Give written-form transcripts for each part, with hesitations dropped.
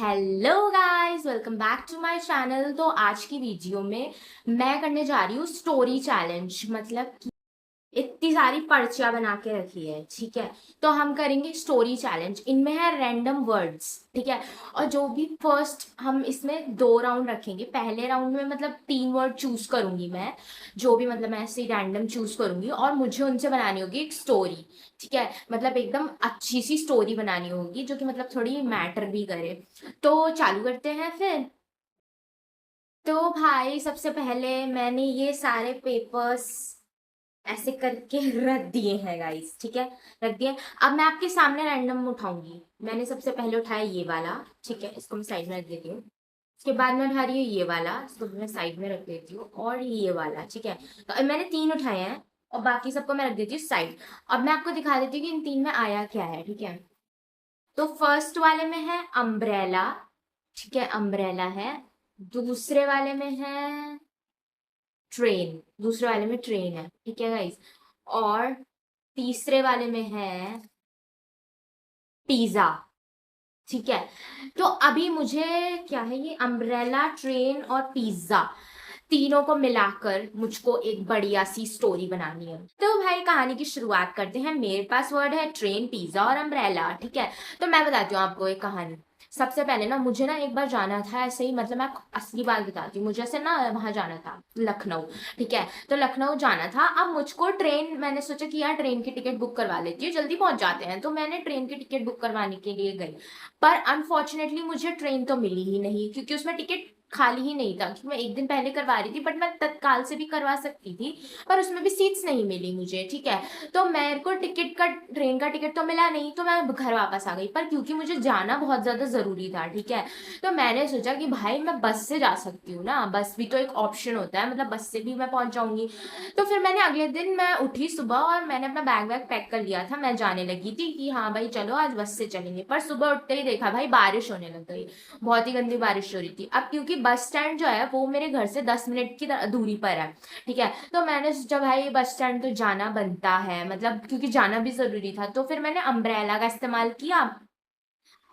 Hello guys, welcome back to my channel. तो आज की वीडियो में मैं करने जा रही हूँ स्टोरी चैलेंज। मतलब कि इतनी सारी पर्चियां बना के रखी है, ठीक है। तो हम करेंगे स्टोरी चैलेंज। इनमें है रैंडम वर्ड्स, ठीक है। और जो भी फर्स्ट हम इसमें 2 राउंड रखेंगे। पहले राउंड में मतलब 3 वर्ड चूज करूंगी मैं, जो भी मतलब मैं ऐसे रैंडम चूज करूंगी और मुझे उनसे बनानी होगी एक स्टोरी, ठीक है। मतलब एकदम अच्छी सी स्टोरी बनानी होगी जो कि मतलब थोड़ी मैटर भी करे। तो चालू करते हैं फिर। तो भाई सबसे पहले मैंने ये सारे पेपर्स ऐसे करके रख दिए हैं गाइस, ठीक है। रख दिए। अब मैं आपके सामने रैंडम उठाऊंगी। मैंने सबसे पहले उठाया ये वाला, ठीक है। इसको मैं साइड में रख देती हूँ। उसके बाद मैं उठा रही हूँ ये वाला, इसको भी मैं साइड में रख देती हूँ। और ये वाला, ठीक है। तो अब मैंने 3 उठाए हैं और बाकी सबको मैं रख देती हूँ साइड। अब मैं आपको दिखा देती हूँ कि इन 3 में आया क्या है, ठीक है। तो फर्स्ट वाले में है अम्ब्रेला, ठीक है। अम्ब्रेला है। दूसरे वाले में है ट्रेन, दूसरे वाले में ट्रेन है, ठीक है गाइस। और तीसरे वाले में है पिज्जा, ठीक है। तो अभी मुझे क्या है, ये अम्ब्रेला, ट्रेन और पिज्जा, तीनों को मिलाकर मुझको एक बढ़िया सी स्टोरी बनानी है। तो भाई कहानी की शुरुआत करते हैं। मेरे पास वर्ड है ट्रेन, पिज्जा और अम्ब्रेला, ठीक है। तो मैं बताती हूँ आपको एक कहानी। सबसे पहले ना मुझे ना एक बार जाना था ऐसे ही, मतलब मैं असली बात बताती हूँ। मुझे ऐसे ना वहां जाना था लखनऊ, ठीक है। तो लखनऊ जाना था। अब मुझको ट्रेन, मैंने सोचा कि यार ट्रेन की टिकट बुक करवा लेती हूँ, जल्दी पहुंच जाते हैं। तो मैंने ट्रेन की टिकट बुक करवाने के लिए गई। पर अनफॉर्चुनेटली मुझे ट्रेन तो मिली ही नहीं, क्योंकि उसमें टिकट खाली ही नहीं था। क्योंकि मैं एक दिन पहले करवा रही थी, बट मैं तत्काल से भी करवा सकती थी, पर उसमें भी सीट्स नहीं मिली मुझे, ठीक है। तो मेरे को टिकट का, ट्रेन का टिकट तो मिला नहीं, तो मैं घर वापस आ गई। पर क्योंकि मुझे जाना बहुत ज्यादा जरूरी था, ठीक है। तो मैंने सोचा कि भाई मैं बस से जा सकती हूँ ना, बस भी तो एक ऑप्शन होता है, मतलब बस से भी मैं पहुंच जाऊंगी। तो फिर मैंने अगले दिन मैं उठी सुबह और मैंने अपना बैग वैग पैक कर लिया था। मैं जाने लगी थी कि हाँ भाई चलो आज बस से चलेंगे। पर सुबह उठते ही देखा भाई बारिश होने लग गई। बहुत ही गंदी बारिश हो रही थी। अब क्योंकि बस स्टैंड जो है वो मेरे घर से 10 मिनट की दूरी पर है, ठीक है। तो मैंने सोचा भाई बस स्टैंड तो जाना बनता है, मतलब क्योंकि जाना भी जरूरी था। तो फिर मैंने अम्ब्रेला का इस्तेमाल किया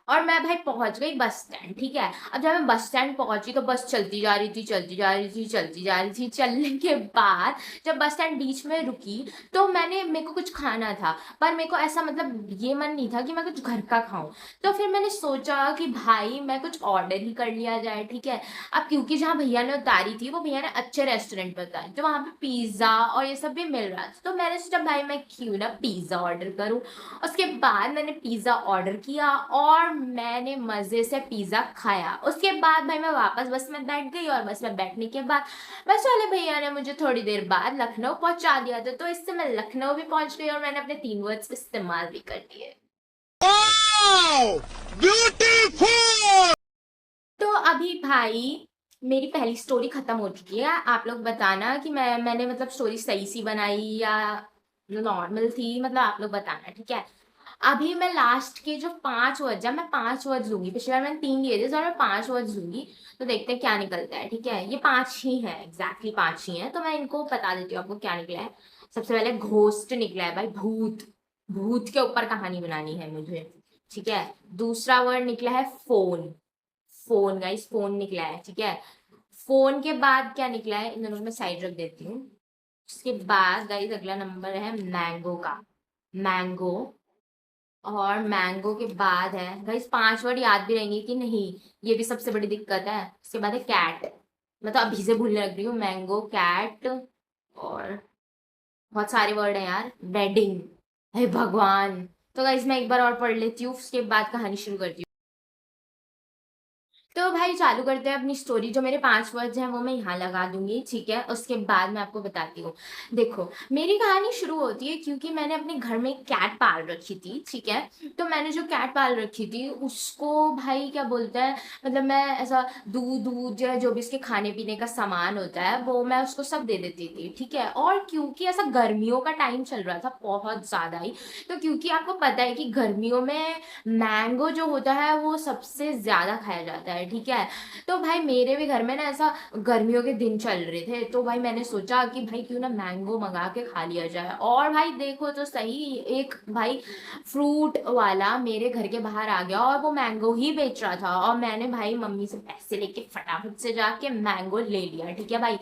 और मैं भाई पहुंच गई बस स्टैंड, ठीक है। अब जब मैं बस स्टैंड पहुंची तो बस चलती जा रही थी, चलती जा रही थी, चलती जा रही थी। चलने के बाद जब बस स्टैंड बीच में रुकी तो मेरे को कुछ खाना था। पर मेरे को ऐसा मतलब ये मन नहीं था कि मैं कुछ घर का खाऊं। तो फिर मैंने सोचा कि भाई मैं कुछ ऑर्डर ही कर लिया जाए, ठीक है। अब क्योंकि जहाँ भैया ने उतारी थी वो भैया ने अच्छे रेस्टोरेंट पर उतारी, तो वहां पे पिज्जा और ये सब भी मिल रहा था। तो मैंने सोचा भाई मैं क्यों ना पिज्जा ऑर्डर करूं। उसके बाद मैंने पिज्ज़ा ऑर्डर किया और मैंने मज़े से पिज़्ज़ा खाया। उसके बाद भाई मैं वापस बस में बैठ गई और बस में बैठने के बाद बस वाले भैया ने मुझे थोड़ी देर बाद लखनऊ पहुंचा दिया था। तो इससे मैं लखनऊ भी पहुंच गई और मैंने अपने 3 वर्ड्स इस्तेमाल भी कर दिए। ब्यूटीफुल। तो अभी भाई मेरी पहली स्टोरी खत्म हो चुकी है। आप लोग बताना कि मैंने मतलब स्टोरी सही सी बनाई या नॉर्मल थी, मतलब आप लोग बताना, ठीक है। अभी मैं लास्ट के जो 5 वर्ड, जब मैं 5 वर्ड लूंगी, पिछली बार मैंने 3 लिए थे, तो मैं 5 वर्ड लूंगी। तो देखते हैं क्या निकलता है, ठीक है। ये 5 ही है, एग्जैक्टली 5 ही है। तो मैं इनको बता देती हूँ आपको क्या निकला है। सबसे पहले घोस्ट निकला है भाई, भूत। भूत के ऊपर कहानी बनानी है मुझे, ठीक है। दूसरा वर्ड निकला है फोन। फोन गाइस, फोन निकला है, ठीक है। फोन के बाद क्या निकला है, इन दोनों को मैं साइड रख देती हूँ। उसके बाद गाइस अगला नंबर है मैंगो का। मैंगो। और मैंगो के बाद है गाइस, 5 वर्ड याद भी रहेंगे कि नहीं, ये भी सबसे बड़ी दिक्कत है। उसके बाद है कैट। मैं तो अभी से भूलने लग रही हूँ। मैंगो, कैट और बहुत सारे वर्ड है यार। वेडिंग। हे भगवान। तो गाइस मैं एक बार और पढ़ लेती हूँ, उसके बाद कहानी शुरू करती हूँ। तो भाई चालू करते हैं अपनी स्टोरी। जो मेरे 5 वर्ड्स हैं वो मैं यहाँ लगा दूंगी, ठीक है। उसके बाद मैं आपको बताती हूँ। देखो मेरी कहानी शुरू होती है क्योंकि मैंने अपने घर में एक कैट पाल रखी थी, ठीक है। तो मैंने जो कैट पाल रखी थी उसको भाई क्या बोलते हैं, मतलब मैं ऐसा दूध दूध जो भी इसके खाने पीने का सामान होता है वो मैं उसको सब दे देती थी, ठीक है। और क्योंकि ऐसा गर्मियों का टाइम चल रहा था बहुत ज्यादा ही, तो क्योंकि आपको पता है कि गर्मियों में मैंगो जो होता है वो सबसे ज्यादा खाया जाता है, है, ठीक है। तो भाई मेरे भी घर में ना ऐसा गर्मियों के दिन चल रहे थे, तो भाई मैंने सोचा कि भाई क्यों ना मैंगो मंगा के खा लिया जाए। और भाई देखो तो सही, एक भाई फ्रूट वाला मेरे घर के बाहर आ गया और वो मैंगो ही बेच रहा था, और मैंने भाई मम्मी से पैसे लेके फटाफट से जाके मैंगो ले लिया, ठीक है भाई।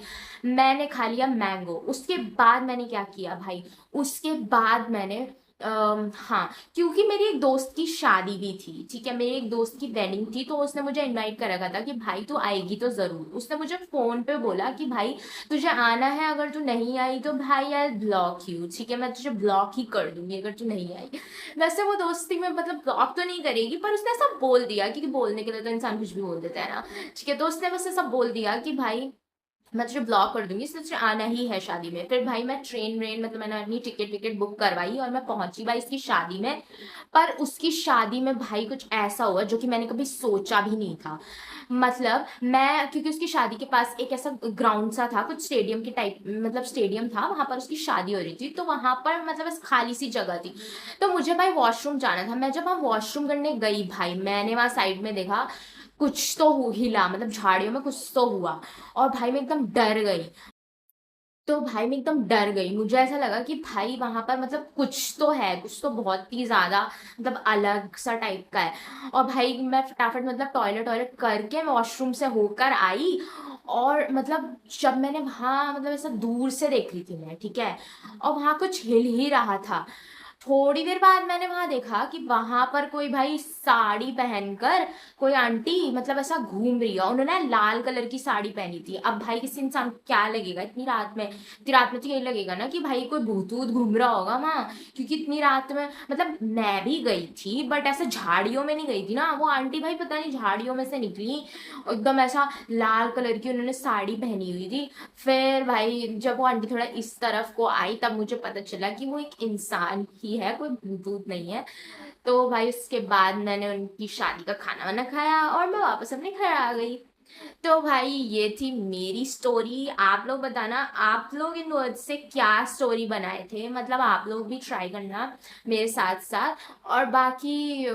मैंने खा लिया मैंगो। उसके बाद मैंने क्या किया भाई, उसके बाद मैंने हाँ, क्योंकि मेरी एक दोस्त की शादी भी थी, ठीक है, मेरी एक दोस्त की वेडिंग थी, तो उसने मुझे इनवाइट कर रखा था कि भाई तू आएगी तो जरूर। उसने मुझे फोन पे बोला कि भाई तुझे आना है, अगर तू नहीं आई तो भाई यार ब्लॉक यू, ठीक है, मैं तुझे ब्लॉक ही कर दूंगी अगर तू नहीं आई। वैसे वो दोस्ती में मतलब ब्लॉक तो नहीं करेगी, पर उसने सब बोल दिया, क्योंकि बोलने के लिए तो इंसान कुछ भी बोल देता है ना, ठीक है। तो उसने बस सब बोल दिया कि भाई मैं तुझे ब्लॉक कर दूंगी, इसलिए तुझे आना ही है शादी में। फिर भाई मैं ट्रेन व्रेन मतलब मैंने अपनी टिकट विकेट बुक करवाई और मैं पहुंची भाई इसकी शादी में। पर उसकी शादी में भाई कुछ ऐसा हुआ जो कि मैंने कभी सोचा भी नहीं था। मतलब मैं, क्योंकि उसकी शादी के पास एक ऐसा ग्राउंड सा था, कुछ स्टेडियम के टाइप, मतलब स्टेडियम था, वहां पर उसकी शादी हो रही थी, तो वहां पर मतलब बस खाली सी जगह थी। तो मुझे भाई वॉशरूम जाना था। मैं जब वहां वॉशरूम करने गई भाई, मैंने वहां साइड में देखा कुछ तो हिला, मतलब झाड़ियों में कुछ तो हुआ, और भाई मैं एकदम डर गई। तो भाई मैं एकदम डर गई, मुझे ऐसा लगा कि भाई वहां पर मतलब कुछ तो है, कुछ तो बहुत ही ज्यादा मतलब अलग सा टाइप का है। और भाई मैं फटाफट मतलब टॉयलेट टॉयलेट करके वॉशरूम से होकर आई, और मतलब जब मैंने वहां मतलब ऐसा दूर से देख रही थी मैं, ठीक है, और वहां कुछ हिल ही रहा था। थोड़ी देर बाद मैंने वहां देखा कि वहां पर कोई भाई साड़ी पहनकर कोई आंटी मतलब ऐसा घूम रही है, उन्होंने लाल कलर की साड़ी पहनी थी। अब भाई किसी इंसान को क्या लगेगा इतनी रात में तो यही लगेगा ना कि भाई कोई भूत वूत घूम रहा होगा वहां, क्योंकि इतनी रात में मतलब मैं भी गई थी बट ऐसे झाड़ियों में नहीं गई थी ना। वो आंटी भाई पता नहीं झाड़ियों में से निकली, एकदम ऐसा लाल कलर की उन्होंने साड़ी पहनी हुई थी। फिर भाई जब वो आंटी थोड़ा इस तरफ को आई, तब मुझे पता चला कि वो एक इंसान ही है, कोई भूत नहीं है। तो भाई उसके बाद मैंने उनकी शादी का खाना वाना खाया और मैं वापस अपने घर आ गई। तो भाई ये थी मेरी स्टोरी। आप लोग बताना, आप लोग इन वर्ड्स से क्या स्टोरी बनाए थे, मतलब आप लोग भी ट्राई करना मेरे साथ साथ। और बाकी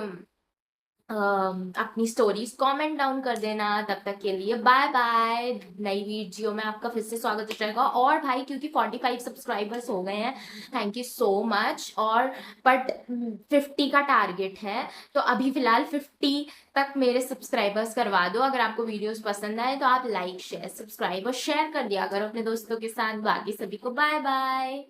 अपनी स्टोरीज कमेंट डाउन कर देना। तब तक के लिए बाय बाय। नई वीडियो में आपका फिर से स्वागत हो जाएगा। और भाई क्योंकि 45 सब्सक्राइबर्स हो गए हैं, थैंक यू सो मच। और बट 50 का टारगेट है, तो अभी फिलहाल 50 तक मेरे सब्सक्राइबर्स करवा दो। अगर आपको वीडियोस पसंद आए तो आप लाइक शेयर सब्सक्राइब और शेयर कर दिया करो अपने दोस्तों के साथ। बाकी सभी को बाय बाय।